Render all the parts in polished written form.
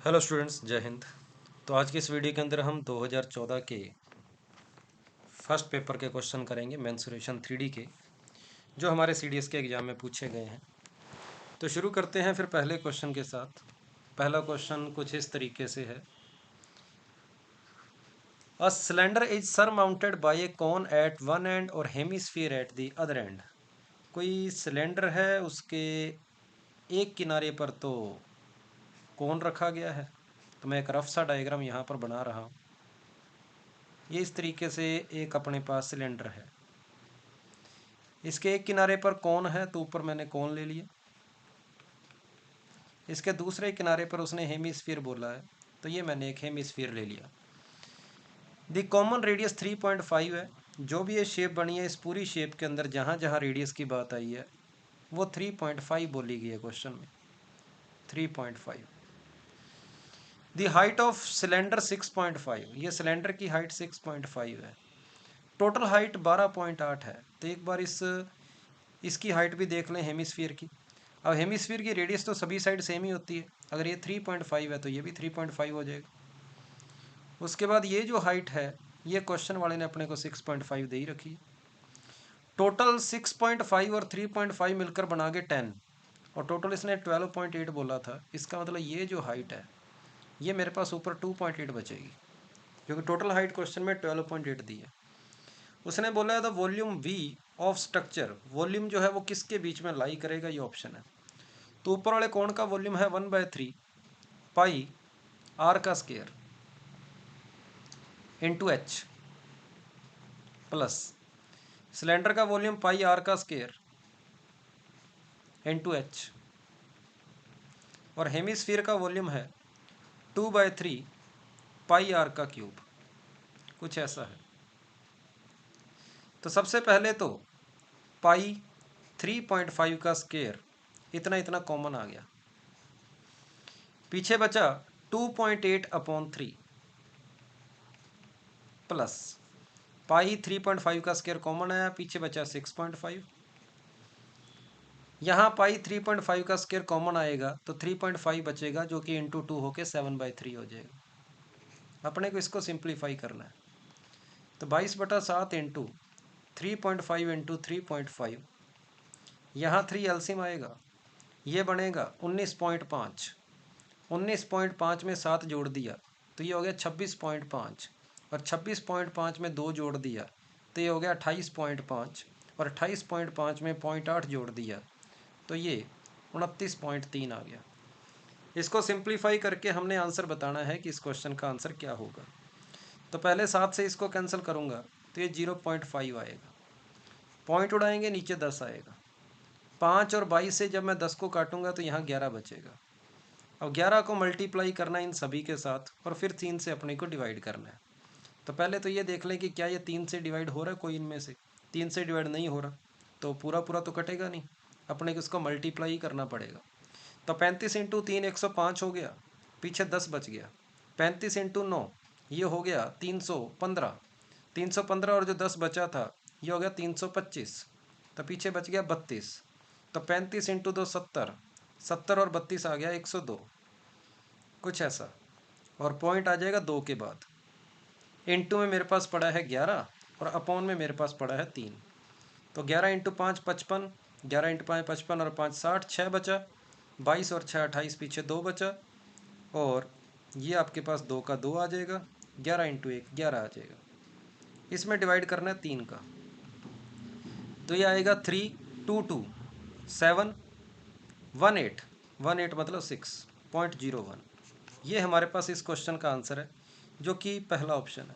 Hello students, जय हिंद। तो आज की इस वीडियो के अंदर हम 2014 के फर्स्ट पेपर के क्वेश्चन करेंगे, मेंसुरेशन 3D के, जो हमारे CDS के एग्ज़ाम में पूछे गए हैं। तो शुरू करते हैं फिर पहले क्वेश्चन के साथ। पहला क्वेश्चन कुछ इस तरीके से है। A cylinder is surmounted by a cone at one end और hemisphere at the other end. कोई सिलेंडर है, उसके एक किनारे पर तो कोन रखा गया है। तो मैं एक रफ सा डायग्राम यहाँ पर बना रहा हूँ। ये इस तरीके से एक अपने पास सिलेंडर है, इसके एक किनारे पर कोन है तो ऊपर मैंने कोन ले लिया। इसके दूसरे किनारे पर उसने हेमिस्फीयर बोला है तो ये मैंने एक हेमिस्फीयर ले लिया। द कॉमन रेडियस 3.5 है। जो भी ये शेप बनी है, इस पूरी शेप के अंदर जहाँ जहाँ रेडियस की बात आई है वो 3.5 बोली गई है क्वेश्चन में। 3.5। The height of cylinder 6.5। ये सिलेंडर की हाइट 6.5 है। टोटल हाइट 12.8 है। तो एक बार इसकी हाइट भी देख लें हेमिस्फीयर की। अब हेमिस्फीयर की रेडियस तो सभी साइड सेम ही होती है। अगर ये 3.5 है तो ये भी 3.5 हो जाएगा। उसके बाद ये जो हाइट है, ये क्वेश्चन वाले ने अपने को 6.5 दे ही रखी है। टोटल 6.5 और 3.5 मिलकर बना के 10, और टोटल इसने 12.8 बोला था। इसका मतलब ये जो हाइट है, ये मेरे पास ऊपर 2.8 बचेगी, क्योंकि टोटल हाइट क्वेश्चन में 12.8 दी है। उसने बोला है the volume V of structure. Volume जो है वो किसके बीच में लाई करेगा, ये ऑप्शन है। तो ऊपर वाले कोण का वॉल्यूम है 1/3 पाई R का square into H plus cylinder का वॉल्यूम पाई R का स्क्वायर इंटू H, और हेमिस्फीयर का वॉल्यूम है 2/3 पाई R का क्यूब। कुछ ऐसा है। तो सबसे पहले तो पाई 3.5 का स्क्वायर, इतना इतना कॉमन आ गया। पीछे बचा 2.8/3 प्लस पाई 3.5 का स्क्वायर कॉमन आया, पीछे बचा 6.5। यहाँ पाई 3.5 का स्क्वायर कॉमन आएगा तो 3.5 बचेगा, जो कि इंटू 2 होके 7/3 हो जाएगा। अपने को इसको सिंप्लीफाई करना है। तो 22/7 इंटू 3.5 इंटू 3.5, यहाँ 3 एलसीएम आएगा, ये बनेगा 19.5। 19.5 में 7 जोड़ दिया तो ये हो गया 26.5, और 26.5 में 2 जोड़ दिया तो ये हो गया 28.5, और 28.5 में 0.8 जोड़ दिया तो ये 29.3 आ गया। इसको सिंप्लीफाई करके हमने आंसर बताना है कि इस क्वेश्चन का आंसर क्या होगा। तो पहले 7 से इसको कैंसिल करूँगा तो ये 0.5 आएगा। पॉइंट उड़ाएंगे, नीचे 10 आएगा। 5 और 22 से जब मैं 10 को काटूंगा तो यहाँ 11 बचेगा। अब 11 को मल्टीप्लाई करना इन सभी के साथ, और फिर 3 से अपने को डिवाइड करना है। तो पहले तो ये देख लें कि क्या ये 3 से डिवाइड हो रहा है, कोई इनमें से 3 से डिवाइड नहीं हो रहा, तो पूरा पूरा तो कटेगा नहीं, अपने को इसको मल्टीप्लाई करना पड़ेगा। तो 35 इंटू 3 105 हो गया, पीछे 10 बच गया। 35 इंटू 9 ये हो गया 315। 315 और जो 10 बचा था ये हो गया 325, तो पीछे बच गया 32। तो 35 इंटू 2 70, 70 और 32 आ गया 102। कुछ ऐसा। और पॉइंट आ जाएगा 2 के बाद। इंटू में मेरे पास पड़ा है 11, और अपॉन में मेरे पास पड़ा है 3। तो 11 इंटू 5 55, 11 इंटू 5 55 और 5 60, 6 बचा। 22 और 6 28, पीछे 2 बचा, और ये आपके पास 2 का 2 आ जाएगा। 11 इंटू 1 11 आ जाएगा। इसमें डिवाइड करना है 3 का, तो ये आएगा 322718। 18 मतलब 6.01। ये हमारे पास इस क्वेश्चन का आंसर है, जो कि पहला ऑप्शन है।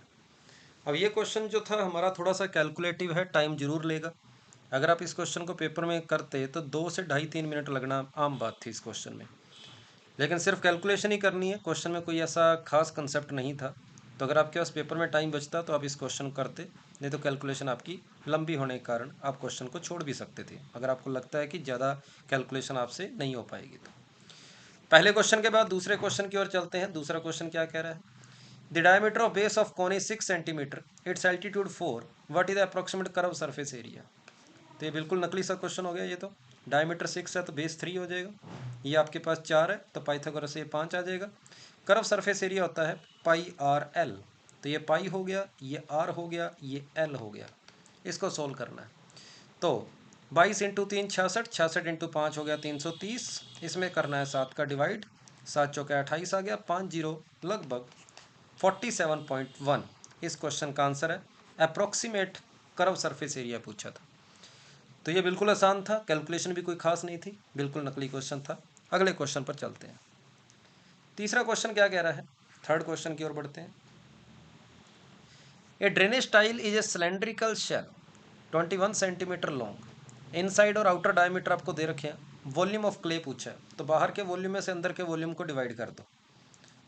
अब ये क्वेश्चन जो था हमारा थोड़ा सा कैलकुलेटिव है, टाइम जरूर लेगा। अगर आप इस क्वेश्चन को पेपर में करते तो 2 से ढाई 3 मिनट लगना आम बात थी इस क्वेश्चन में। लेकिन सिर्फ कैलकुलेशन ही करनी है, क्वेश्चन में कोई ऐसा खास कंसेप्ट नहीं था। तो अगर आपके पास पेपर में टाइम बचता तो आप इस क्वेश्चन करते, नहीं तो कैलकुलेशन आपकी लंबी होने के कारण आप क्वेश्चन को छोड़ भी सकते थे, अगर आपको लगता है कि ज़्यादा कैलकुलेशन आपसे नहीं हो पाएगी। तो पहले क्वेश्चन के बाद दूसरे क्वेश्चन की ओर चलते हैं। दूसरा क्वेश्चन क्या कह रहा है। The diameter of base of cone is 6 centimetre, it's altitude 4, what is the approximate curve surface area. तो ये बिल्कुल नकली सा क्वेश्चन हो गया। ये तो डायमीटर 6 है तो बेस 3 हो जाएगा। ये आपके पास 4 है, तो पाइथागोरस से ये 5 आ जाएगा। कर्व सरफेस एरिया होता है पाई आर एल, तो ये पाई हो गया, ये आर हो गया, ये एल हो गया। इसको सोल्व करना है। तो 22 इंटू 3 66, 66 इंटू 5 हो गया 330। इसमें करना है 7 का डिवाइड, 7 चौके 28 आ गया, 5 जीरो लगभग 47.1 इस क्वेश्चन का आंसर है। अप्रोक्सीमेट कर्व सरफेस एरिया पूछा था, तो ये बिल्कुल आसान था, कैलकुलेशन भी कोई खास नहीं थी, बिल्कुल नकली क्वेश्चन था। अगले क्वेश्चन पर चलते हैं। तीसरा क्वेश्चन क्या कह रहा है, थर्ड क्वेश्चन की ओर बढ़ते हैं। A drainage tile is a cylindrical shell 21 centimetre long, inside और आउटर डायमीटर आपको दे रखे हैं। वॉल्यूम ऑफ क्ले पूछा है, तो बाहर के वॉल्यूम में से अंदर के वॉल्यूम को डिवाइड कर दो।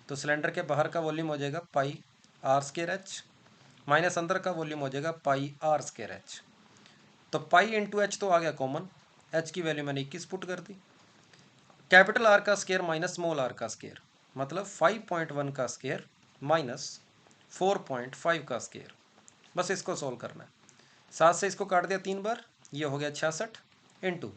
तो सिलेंडर के बाहर का वॉल्यूम हो जाएगा पाई आर स्केयर एच, माइनस अंदर का वॉल्यूम हो जाएगा पाई आर स्केयर एच। तो पाई इंटू एच तो आ गया कॉमन, एच की वैल्यू मैंने 21 पुट कर दी। कैपिटल आर का स्केयर माइनस स्मॉल आर का स्केयर, मतलब 5.1 का स्केयर माइनस 4.5 का स्केयर। बस इसको सोल्व करना है। 7 से इसको काट दिया 3 बार, ये हो गया 66 इंटू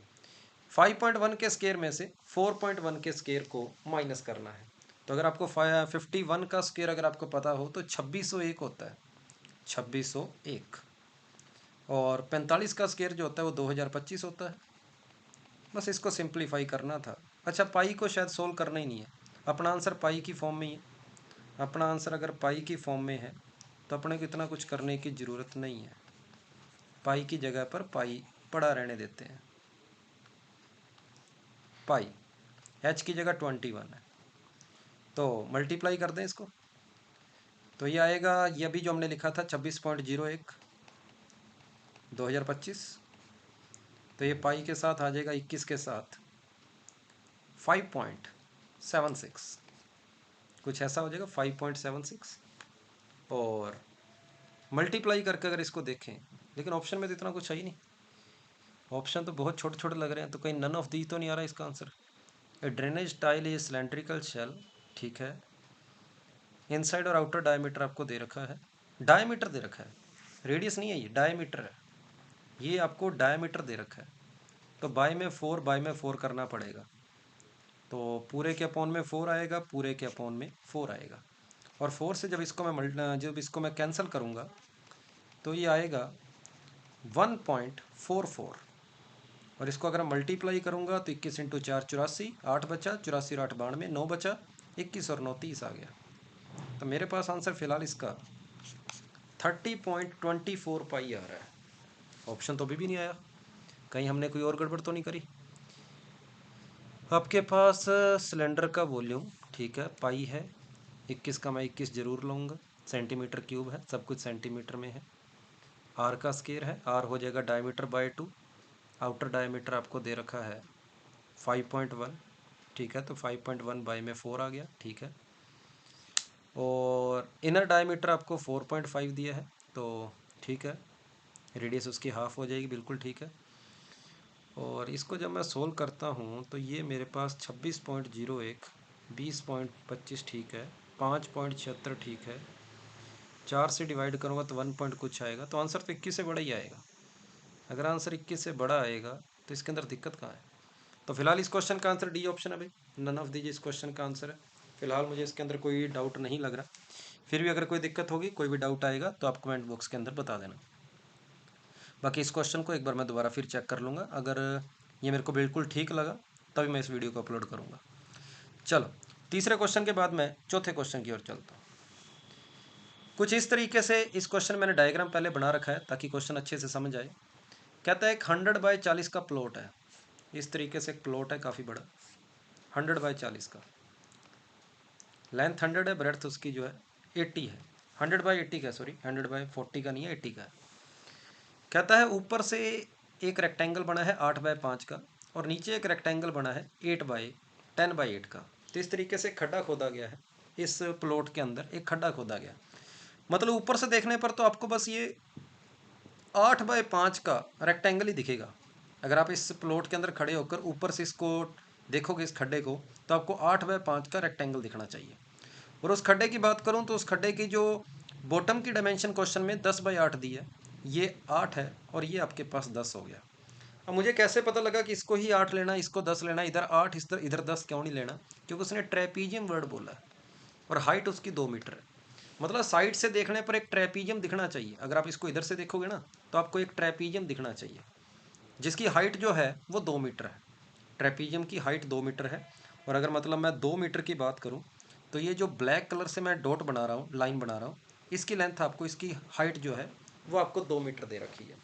5.1 के स्केयर में से 4.1 के स्केयर को माइनस करना है। तो अगर आपको 51 का स्केयर अगर आपको पता हो तो 2601 होता है, 2601। और 45 का स्केयर जो होता है वो 2025 होता है। बस इसको सिंप्लीफाई करना था। अच्छा, पाई को शायद सोल्व करना ही नहीं है, अपना आंसर पाई की फॉर्म में ही है। अपना आंसर अगर पाई की फॉर्म में है तो अपने को इतना कुछ करने की ज़रूरत नहीं है। पाई की जगह पर पाई पड़ा रहने देते हैं। पाई एच की जगह 21 है, तो मल्टीप्लाई कर दें इसको, तो ये आएगा, ये अभी जो हमने लिखा था 26.01 2025, तो ये पाई के साथ आ जाएगा 21 के साथ 5.76, कुछ ऐसा हो जाएगा 5.76। और मल्टीप्लाई करके अगर इसको देखें, लेकिन ऑप्शन में तो इतना कुछ है ही नहीं, ऑप्शन तो बहुत छोटे छोटे लग रहे हैं, तो कहीं नन ऑफ दी तो नहीं आ रहा इसका answer. A drainage tile is cylindrical shell, ठीक है। इनसाइड और आउटर डायमीटर आपको दे रखा है, डायमीटर दे रखा है, रेडियस नहीं है, ये डायमीटर है, ये आपको डायमीटर दे रखा है। तो बाय में 4 करना पड़ेगा, तो पूरे के अपॉन में 4 आएगा, पूरे के अपॉन में 4 आएगा। और 4 से जब इसको मैं कैंसिल करूँगा तो ये आएगा 1.44। और इसको अगर मल्टीप्लाई करूँगा तो 21 इंटू 4 84, 8 बचा, 84 और 8 92, 9 बचा, 21 और 9 30 आ गया। तो मेरे पास आंसर फिलहाल इसका 30.24 पाई आ रहा है। ऑप्शन तो अभी भी नहीं आया, कहीं हमने कोई और गड़बड़ तो नहीं करी। आपके पास सिलेंडर का वॉल्यूम, ठीक है, पाई है, 21 का मैं 21 जरूर लूँगा, सेंटीमीटर क्यूब है, सब कुछ सेंटीमीटर में है। आर का स्केयर है, आर हो जाएगा डायमीटर बाय 2, आउटर डायमीटर आपको दे रखा है 5.1, ठीक है, तो 5.1 बाय में 4 आ गया, ठीक है। और इनर डायमीटर आपको 4.5 दिया है, तो ठीक है, रेडियस उसकी हाफ हो जाएगी, बिल्कुल ठीक है। और इसको जब मैं सोल्व करता हूँ तो ये मेरे पास 26.01, 20.25 ठीक है, 5.76 ठीक है, 4 से डिवाइड करूँगा तो 1 पॉइंट कुछ आएगा, तो आंसर तो 21 से बड़ा ही आएगा। अगर आंसर 21 से बड़ा आएगा तो इसके अंदर दिक्कत कहाँ है। तो फिलहाल इस क्वेश्चन का आंसर डी ऑप्शन है भाई, नन ऑफ दीजिए इस क्वेश्चन का आंसर है। फिलहाल मुझे इसके अंदर कोई डाउट नहीं लग रहा, फिर भी अगर कोई दिक्कत होगी, कोई भी डाउट आएगा तो आप कमेंट बॉक्स के अंदर बता देना। बाकी इस क्वेश्चन को एक बार मैं दोबारा फिर चेक कर लूँगा, अगर ये मेरे को बिल्कुल ठीक लगा तभी मैं इस वीडियो को अपलोड करूँगा। चलो, तीसरे क्वेश्चन के बाद मैं चौथे क्वेश्चन की ओर चलता हूँ। कुछ इस तरीके से इस क्वेश्चन मैंने डायग्राम पहले बना रखा है ताकि क्वेश्चन अच्छे से समझ आए। कहता है एक 100 बाय 40 का प्लॉट है, इस तरीके से एक प्लॉट है काफ़ी बड़ा, 100 बाय 40 का, लेंथ 100 है, ब्रेड्थ उसकी जो है 80 है, 100 बाई 80 का, सॉरी 100 बाई 40 का नहीं है, 80 का है। कहता है ऊपर से एक रेक्टेंगल बना है 8 बाय 5 का, और नीचे एक रेक्टेंगल बना है 8 बाई 10 बाई 8 का। तो इस तरीके से खड्डा खोदा गया है, इस प्लॉट के अंदर एक खड्डा खोदा गया। मतलब ऊपर से देखने पर तो आपको बस ये 8 बाय 5 का रेक्टेंगल ही दिखेगा। अगर आप इस प्लॉट के अंदर खड़े होकर ऊपर से इसको देखोगे इस खड्डे को, तो आपको 8 बाय 5 का रेक्टेंगल दिखना चाहिए। और उस खड्डे की बात करूं तो उस खड्डे की जो बॉटम की डायमेंशन क्वेश्चन में 10 बाई 8 दी है, ये 8 है और ये आपके पास 10 हो गया। अब मुझे कैसे पता लगा कि इसको ही 8 लेना, इसको 10 लेना, इधर 8 इधर 10 क्यों नहीं लेना? क्योंकि उसने ट्रेपीजियम वर्ड बोला है और हाइट उसकी 2 मीटर है। मतलब साइड से देखने पर एक ट्रेपीजियम दिखना चाहिए। अगर आप इसको इधर से देखोगे ना तो आपको एक ट्रेपीजियम दिखना चाहिए जिसकी हाइट जो है वो 2 मीटर है। ट्रेपीजियम की हाइट 2 मीटर है। और अगर मतलब मैं 2 मीटर की बात करूँ तो ये जो ब्लैक कलर से मैं डॉट बना रहा हूँ, लाइन बना रहा हूँ, इसकी लेंथ आपको, इसकी हाइट जो है वो आपको 2 मीटर दे रखी है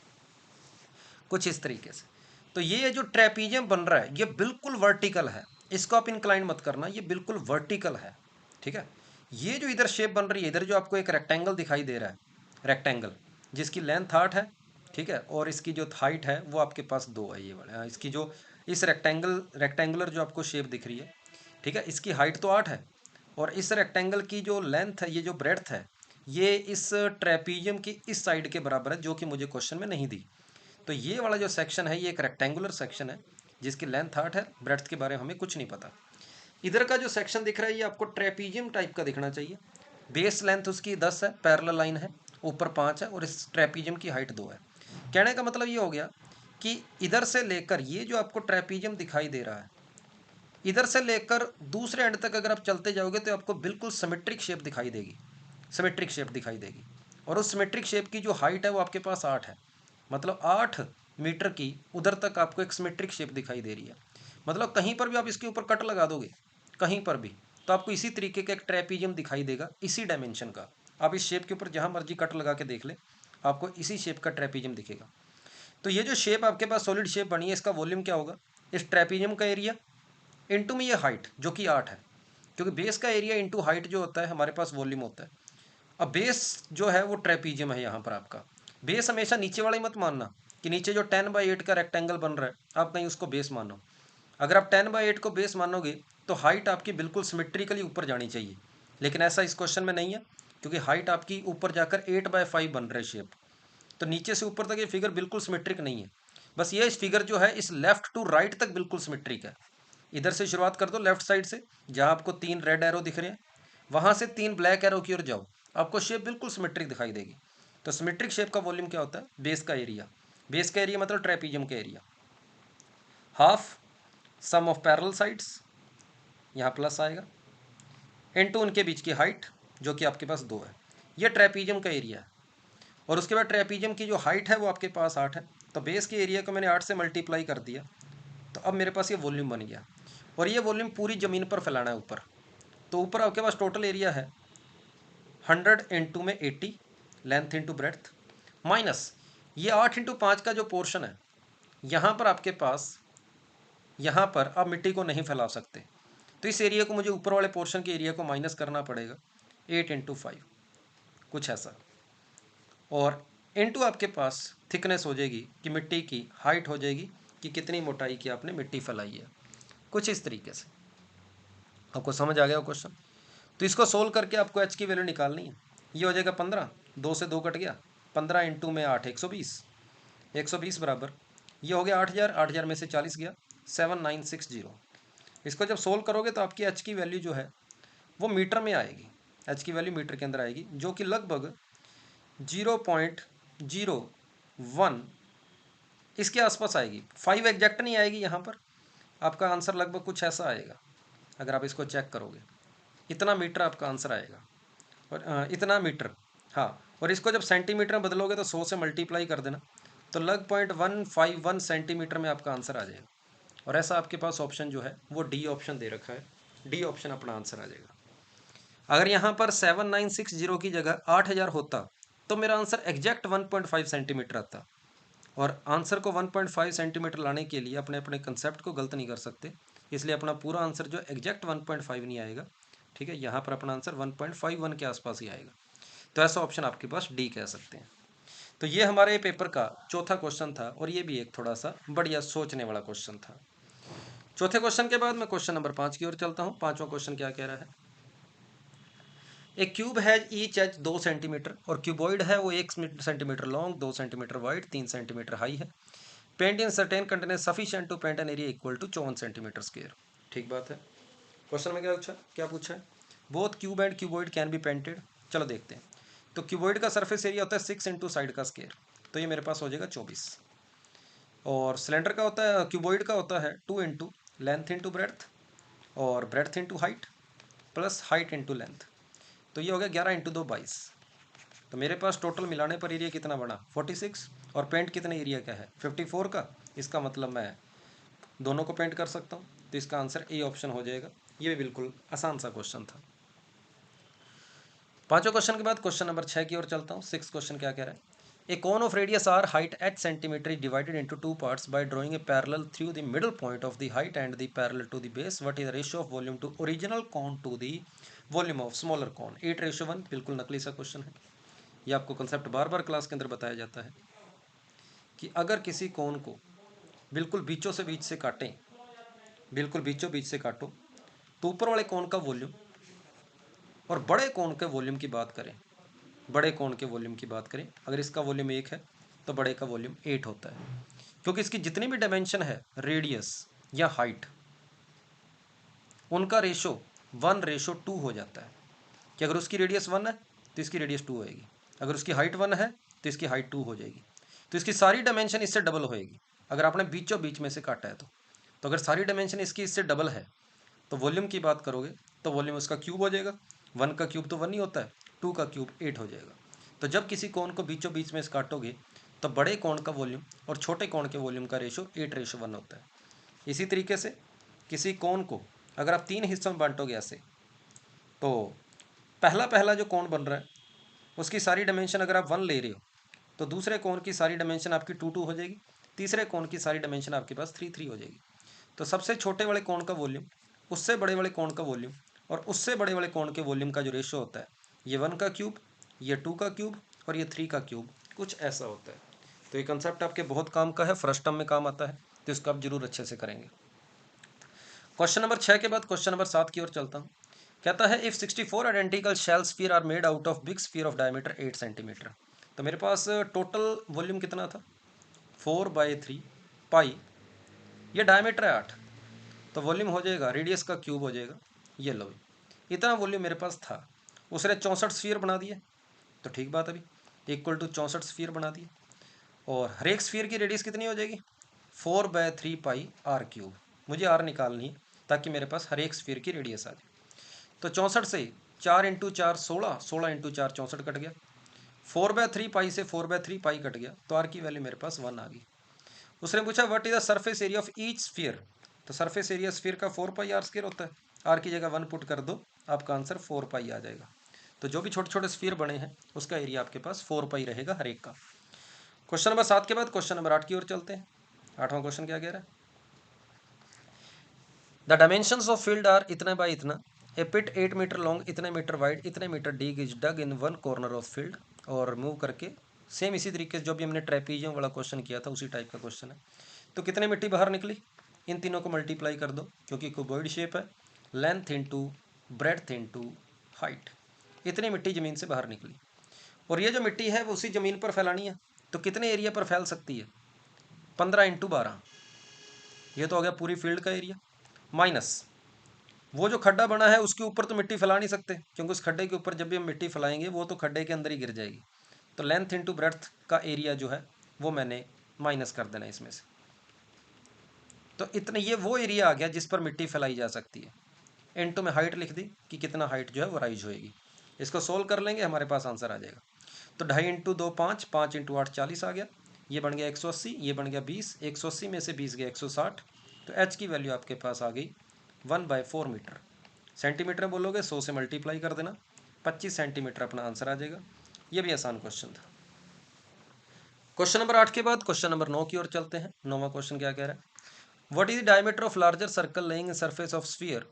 कुछ इस तरीके से। तो ये जो ट्रेपीजियम बन रहा है ये बिल्कुल वर्टिकल है, इसको आप इंक्लाइन मत करना, ये बिल्कुल वर्टिकल है। ठीक है, ये जो इधर शेप बन रही है, इधर जो आपको एक रेक्टेंगल दिखाई दे रहा है, रेक्टेंगल जिसकी लेंथ 8 है, ठीक है, और इसकी जो हाइट है वो आपके पास 2 है। ये वाला इसकी जो इस रेक्टेंगुलर जो आपको शेप दिख रही है, ठीक है, इसकी हाइट तो 8 है और इस रेक्टेंगल की जो लेंथ है, ये जो ब्रेड्थ है, ये इस ट्रेपीजियम की इस साइड के बराबर है जो कि मुझे क्वेश्चन में नहीं दी। तो ये वाला जो सेक्शन है ये एक रेक्टेंगुलर सेक्शन है जिसकी लेंथ 8 है, ब्रेड्थ के बारे में हमें कुछ नहीं पता। इधर का जो सेक्शन दिख रहा है ये आपको ट्रेपीजियम टाइप का दिखना चाहिए। बेस लेंथ उसकी 10 है, पैरेलल लाइन है, ऊपर 5 है और इस ट्रेपीजियम की हाइट 2 है। कहने का मतलब ये हो गया कि इधर से लेकर ये जो आपको ट्रेपीजियम दिखाई दे रहा है, इधर से लेकर दूसरे एंड तक अगर आप चलते जाओगे तो आपको बिल्कुल सिमेट्रिक शेप दिखाई देगी, सिमेट्रिक शेप दिखाई देगी। और उस सिमेट्रिक शेप की जो हाइट है वो आपके पास 8 है, मतलब 8 मीटर की उधर तक आपको एक सिमेट्रिक शेप दिखाई दे रही है। मतलब कहीं पर भी आप इसके ऊपर कट लगा दोगे, कहीं पर भी, तो आपको इसी तरीके का एक ट्रेपीजियम दिखाई देगा, इसी डायमेंशन का। आप इस शेप के ऊपर जहाँ मर्जी कट लगा के देख ले, आपको इसी शेप का ट्रेपीजियम दिखेगा। तो ये जो शेप आपके पास सॉलिड शेप बनी है, इसका वॉल्यूम क्या होगा? इस ट्रेपीजियम का एरिया इंटू में ये हाइट जो कि 8 है, क्योंकि बेस का एरिया इंटू हाइट जो होता है हमारे पास वॉल्यूम होता है। अब बेस जो है वो ट्रेपीजियम है यहाँ पर आपका। बेस हमेशा नीचे वाला ही मत मानना कि नीचे जो 10/8 का रेक्टेंगल बन रहा है आप कहीं उसको बेस मानो। अगर आप 10/8 को बेस मानोगे तो हाइट आपकी बिल्कुल सिमेट्रिकली ऊपर जानी चाहिए, लेकिन ऐसा इस क्वेश्चन में नहीं है, क्योंकि हाइट आपकी ऊपर जाकर 8/5 बन रहा है शेप। तो नीचे से ऊपर तक ये फिगर बिल्कुल सिमेट्रिक नहीं है। बस ये इस फिगर जो है इस लेफ्ट टू राइट तक बिल्कुल सिमेट्रिक है। इधर से शुरुआत कर दो लेफ्ट साइड से, जहाँ आपको 3 रेड एरो दिख रहे हैं, वहाँ से 3 ब्लैक एरो की ओर जाओ, आपको शेप बिल्कुल सिमेट्रिक दिखाई देगी। तो सिमेट्रिक शेप का वॉल्यूम क्या होता है? बेस का एरिया। बेस का एरिया मतलब ट्रेपीजियम का area, half sum of parallel sides, यहाँ प्लस आएगा, इनटू उनके बीच की हाइट जो कि आपके पास 2 है। ये ट्रेपीजियम का एरिया है। और उसके बाद ट्रेपीजियम की जो हाइट है वो आपके पास 8 है, तो बेस के एरिया को मैंने 8 से मल्टीप्लाई कर दिया, तो अब मेरे पास ये वॉल्यूम बन गया। और ये वॉल्यूम पूरी ज़मीन पर फैलाना है ऊपर। तो ऊपर आपके पास टोटल एरिया है 100 इंटू में 80, लेंथ इंटू ब्रेड्थ, माइनस ये 8 इंटू 5 का जो पोर्शन है, यहाँ पर आपके पास, यहाँ पर आप मिट्टी को नहीं फैला सकते, तो इस एरिया को मुझे ऊपर वाले पोर्शन के एरिया को माइनस करना पड़ेगा 8 इंटू 5, कुछ ऐसा। और इंटू आपके पास थिकनेस हो जाएगी कि मिट्टी की हाइट हो जाएगी कि कितनी मोटाई की आपने मिट्टी फैलाई है, कुछ इस तरीके से। आपको समझ आ गया क्वेश्चन? तो इसको सोल्व करके आपको एच की वैल्यू निकालनी है। ये हो जाएगा 15, 2 से 2 कट गया, 15 इंटू में 8 120, 120 बराबर, ये हो गया 8000, 8000 में से 40 गया 7960। इसको जब सोल्व करोगे तो आपकी एच की वैल्यू जो है वो मीटर में आएगी, एच की वैल्यू मीटर के अंदर आएगी, जो कि लगभग 0.01 इसके आसपास आएगी। 5 एग्जैक्ट नहीं आएगी यहाँ पर, आपका आंसर लगभग कुछ ऐसा आएगा। अगर आप इसको चेक करोगे इतना मीटर आपका आंसर आएगा, और इतना मीटर, हाँ। और इसको जब सेंटीमीटर में बदलोगे तो 100 से मल्टीप्लाई कर देना, तो लग 0.151 सेंटीमीटर में आपका आंसर आ जाएगा। और ऐसा आपके पास ऑप्शन जो है वो डी ऑप्शन दे रखा है, डी ऑप्शन अपना आंसर आ जाएगा। अगर यहाँ पर 7960 की जगह 8000 होता तो मेरा आंसर एग्जैक्ट 1.5 सेंटीमीटर आता। और आंसर को 1.5 सेंटीमीटर लाने के लिए अपने अपने कंसेप्ट को गलत नहीं कर सकते, इसलिए अपना पूरा आंसर जो एग्जैक्ट 1.5 नहीं आएगा, ठीक है, यहाँ पर अपना आंसर 1.51 के आसपास ही आएगा। तो ऐसा ऑप्शन आपके पास डी कह सकते हैं। तो ये हमारे पेपर का चौथा क्वेश्चन था और ये भी एक थोड़ा सा बढ़िया सोचने वाला क्वेश्चन था। चौथे क्वेश्चन के बाद मैं क्वेश्चन नंबर 5 की ओर चलता हूँ। पांचवा क्वेश्चन क्या कह रहा है? एक क्यूब है ईच एच 2 सेंटीमीटर और क्यूबॉइड है वो 1 centimetre long, 2 centimetre wide, 3 centimetre high है। Paint in certain container sufficient to paint an area equal to 54 centimetre square. ठीक बात है। क्वेश्चन में क्या पूछा है? Both cube and cuboid can be painted. चलो देखते हैं। तो क्यूबॉइड का सरफेस एरिया होता है 6 इंटू साइड का स्क्वायर, तो ये मेरे पास हो जाएगा 24। और सिलेंडर का होता है, क्यूबॉइड का होता है 2 इंटू लेंथ इंटू ब्रेड्थ और breadth into height plus height into length. तो ये हो गया 11 इंटू 2 22। तो मेरे पास टोटल मिलाने पर एरिया कितना बना 46, और पेंट कितने एरिया का है 54 का। इसका मतलब मैं दोनों को पेंट कर सकता हूँ, तो इसका आंसर ए ऑप्शन हो जाएगा। ये भी बिल्कुल आसान सा क्वेश्चन था। पांचों क्वेश्चन के बाद क्वेश्चन नंबर 6 की ओर चलता हूँ। 6 क्वेश्चन क्या कह रहा है, a cone of radius R height h centimetre is divided into two parts by drawing a parallel through the middle point of the height and the parallel to the base, what is the ratio of volume to original cone to the volume of smaller cone 8:1। बिल्कुल नकली सा question है। ये आपको concept बार बार class के अंदर बताया जाता है कि अगर किसी कोन को बिल्कुल बीचों से बीच से काटें, बिल्कुल बीचों बीच से काटो, तो ऊपर वाले कोन का वॉल्यूम और बड़े कोन के वॉल्यूम की बात करें, बड़े कोण के वॉल्यूम की बात करें, अगर इसका वॉल्यूम 1 है तो बड़े का वॉल्यूम 8 होता है, क्योंकि इसकी जितनी भी डायमेंशन है रेडियस या हाइट, उनका रेशो 1:2 हो जाता है। कि अगर उसकी रेडियस 1 है तो इसकी रेडियस 2 होएगी, अगर उसकी हाइट 1 है तो इसकी हाइट 2 हो जाएगी। तो इसकी सारी डायमेंशन इससे डबल होएगी अगर आपने बीचों बीच में से काटा है तो अगर सारी डायमेंशन इसकी इससे डबल है तो वॉल्यूम की बात करोगे तो वॉल्यूम उसका क्यूब हो जाएगा। 1 का क्यूब तो 1 ही होता है, 2 का क्यूब 8 हो जाएगा। तो जब किसी कोण को बीचों बीच में से काटोगे तो बड़े कोण का वॉल्यूम और छोटे कोण के वॉल्यूम का रेशो 8:1 होता है। इसी तरीके से किसी कोण को अगर आप 3 हिस्सों में बांटोगे ऐसे, तो पहला पहला जो कोण बन रहा है उसकी सारी डायमेंशन अगर आप 1 ले रहे हो तो दूसरे कोण की सारी डायमेंशन आपकी 2 हो जाएगी, तीसरे कोण की सारी डायमेंशन आपके पास 3 हो जाएगी। तो सबसे छोटे वाले कोण का वॉल्यूम उससे बड़े वाले कोण का वॉल्यूम और उससे बड़े वाले कोण के वॉल्यूम का जो रेशो होता है, ये 1 का क्यूब, ये 2 का क्यूब और ये 3 का क्यूब, कुछ ऐसा होता है। तो ये कंसेप्ट आपके बहुत काम का है, फर्स्ट टर्म में काम आता है, तो इसको आप जरूर अच्छे से करेंगे। क्वेश्चन नंबर 6 के बाद क्वेश्चन नंबर 7 की ओर चलता हूँ। कहता है if 64 identical shell sphere are made out of big sphere of diameter 8 centimetre. तो मेरे पास टोटल वॉल्यूम कितना था 4/3 पाई, ये डायमीटर है 8, तो वॉल्यूम हो जाएगा रेडियस का क्यूब हो जाएगा। ये लो, इतना वॉल्यूम मेरे पास था, उसने 64 स्फीयर बना दिए, तो ठीक बात, अभी इक्वल टू 64 स्फीयर बना दिए। और हर एक स्फीयर की रेडियस कितनी हो जाएगी 4/3 पाई आर क्यूब। मुझे आर निकालनी है ताकि मेरे पास हर एक स्फीयर की रेडियस आ जाए। तो 64 से 4 इंटू 4 16, 16 इंटू 4 64 कट गया, 4/3 पाई से 4/3 पाई कट गया, तो आर की वैल्यू मेरे पास 1 आ गई। उसने पूछा what is the surface area of each sphere. तो सरफेस एरिया स्फीयर का 4πr² होता है, आर की जगह 1 पुट कर दो, आपका आंसर 4π आ जाएगा। तो जो भी छोटे छोटे स्फीयर बने हैं उसका एरिया आपके पास 4π रहेगा हर एक का। क्वेश्चन नंबर 7 के बाद क्वेश्चन नंबर 8 की ओर चलते हैं। 8वां क्वेश्चन क्या कह रहा है, the dimensions of field are इतना बाय इतना, ए पिट 8 मीटर लॉन्ग, इतने मीटर वाइड, इतने metre deep is dug in one corner of field. और मूव करके सेम इसी तरीके से जो भी हमने ट्रेपीजियम वाला क्वेश्चन किया था उसी टाइप का क्वेश्चन है। तो कितने मिट्टी बाहर निकली, इन तीनों को मल्टीप्लाई कर दो क्योंकि क्यूबॉइड शेप है, length into breadth into height, इतनी मिट्टी ज़मीन से बाहर निकली। और ये जो मिट्टी है वो उसी ज़मीन पर फैलानी है, तो कितने एरिया पर फैल सकती है 15 इंटू 12, ये तो हो गया पूरी फील्ड का एरिया, माइनस वो जो खड्डा बना है उसके ऊपर तो मिट्टी फैला नहीं सकते क्योंकि उस खड्डे के ऊपर जब भी हम मिट्टी फैलाएंगे वो तो खड्डे के अंदर ही गिर जाएगी। तो लेंथ इंटू ब्रेड्थ का एरिया जो है वो मैंने माइनस कर देना इसमें से, तो इतने ये वो एरिया आ गया जिस पर मिट्टी फैलाई जा सकती है। इनटू में हाइट लिख दी कि कितना हाइट जो है वो राइज होएगी। इसको सोल्व कर लेंगे हमारे पास आंसर आ जाएगा। तो 2.5 इंटू 2 5, 5 इंटू 8 40 आ गया, ये बन गया 180, ये बन गया 20, 180 में से 20 गया 160, तो एच की वैल्यू आपके पास आ गई 1/4 मीटर। सेंटीमीटर में बोलोगे 100 से मल्टीप्लाई कर देना, 25 सेंटीमीटर अपना आंसर आ जाएगा। ये भी आसान क्वेश्चन था। क्वेश्चन नंबर 8 के बाद क्वेश्चन नंबर 9 की ओर चलते हैं। 9वां क्वेश्चन क्या कह रहा है, what is the diameter of larger circle laying surface of sphere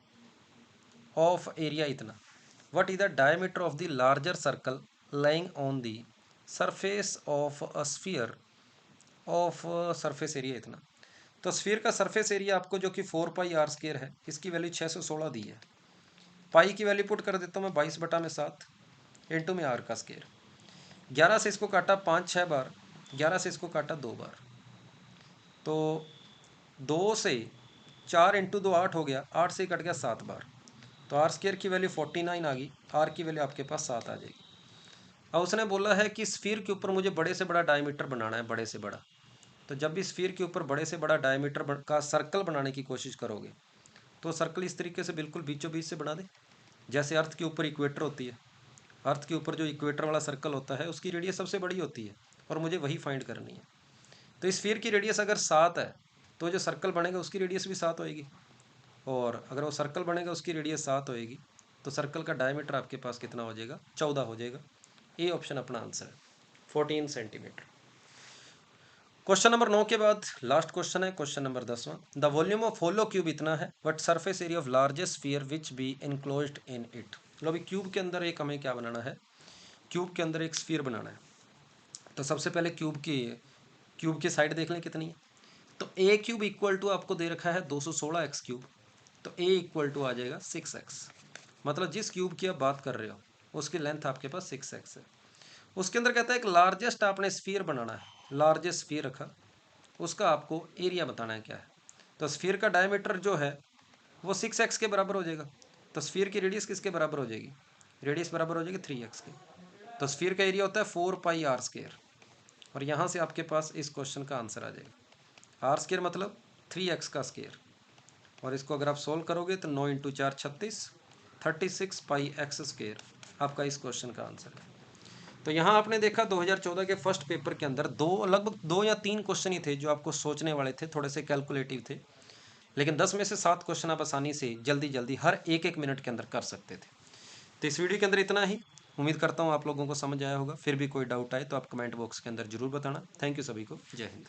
of area इतना। What is the diameter of the larger circle lying on the surface of a sphere of surface area इतना। तो sphere का surface area आपको जो कि 4πr² है, इसकी value 616 दी है। पाई की वैल्यू पुट कर देता हूँ मैं 22/7 इंटू में आर का स्केयर। 11 से इसको काटा 5-6 बार, 11 से इसको काटा 2 बार, तो 2 से 4 इंटू 2 8 हो गया, 8 से कट गया 7 बार, तो आर स्केयर की वैल्यू 49 आ गई, आर की वैल्यू आपके पास 7 आ जाएगी। अब उसने बोला है कि स्फीयर के ऊपर मुझे बड़े से बड़ा डायमीटर बनाना है, बड़े से बड़ा, तो जब भी स्फीयर के ऊपर बड़े से बड़ा डायमीटर का सर्कल बनाने की कोशिश करोगे तो सर्कल इस तरीके से बिल्कुल बीचों बीच से बना दे, जैसे अर्थ के ऊपर इक्वेटर होती है। अर्थ के ऊपर जो इक्वेटर वाला सर्कल होता है उसकी रेडियस सबसे बड़ी होती है और मुझे वही फाइंड करनी है। तो इस स्फीयर की रेडियस अगर 7 है तो जो सर्कल बनेगा उसकी रेडियस भी 7 होएगी, और अगर वो सर्कल बनेगा उसकी रेडियस 7 होएगी तो सर्कल का डायमीटर आपके पास कितना हो जाएगा, 14 हो जाएगा। ए ऑप्शन अपना आंसर है, 14 सेंटीमीटर। क्वेश्चन नंबर 9 के बाद लास्ट क्वेश्चन है क्वेश्चन नंबर 10वां। The volume of hollow cube इतना है, but surface area of largest sphere which be enclosed in it. लो अभी क्यूब के अंदर एक हमें क्या बनाना है, क्यूब के अंदर एक स्फीयर बनाना है। तो सबसे पहले क्यूब की साइड देख लें कितनी है। तो ए क्यूब इक्वल टू आपको दे रखा है 216 एक्स क्यूब, तो ए इक्वल टू आ जाएगा 6x। मतलब जिस क्यूब की आप बात कर रहे हो उसकी लेंथ आपके पास 6x है। उसके अंदर कहता है एक लार्जेस्ट आपने स्फीयर बनाना है, लार्जेस्ट स्फीयर रखा, उसका आपको एरिया बताना है क्या है। तो स्फीयर का डायमीटर जो है वो 6x के बराबर हो जाएगा। तो स्फीयर की रेडियस किसके बराबर हो जाएगी, रेडियस बराबर हो जाएगी 3x के। तो स्फीयर का एरिया होता है 4πr², और यहाँ से आपके पास इस क्वेश्चन का आंसर आ जाएगा। r² मतलब 3x का स्क्वायर, और इसको अगर आप सोल्व करोगे तो 9 × 4 36, 36πx² आपका इस क्वेश्चन का आंसर है। तो यहाँ आपने देखा 2014 के फर्स्ट पेपर के अंदर लगभग 2 या 3 क्वेश्चन ही थे जो आपको सोचने वाले थे, थोड़े से कैलकुलेटिव थे, लेकिन 10 में से 7 क्वेश्चन आप आसानी से जल्दी जल्दी हर एक मिनट के अंदर कर सकते थे। तो इस वीडियो के अंदर इतना ही। उम्मीद करता हूँ आप लोगों को समझ आया होगा। फिर भी कोई डाउट आए तो आप कमेंट बॉक्स के अंदर जरूर बताना। थैंक यू सभी को। जय हिंद।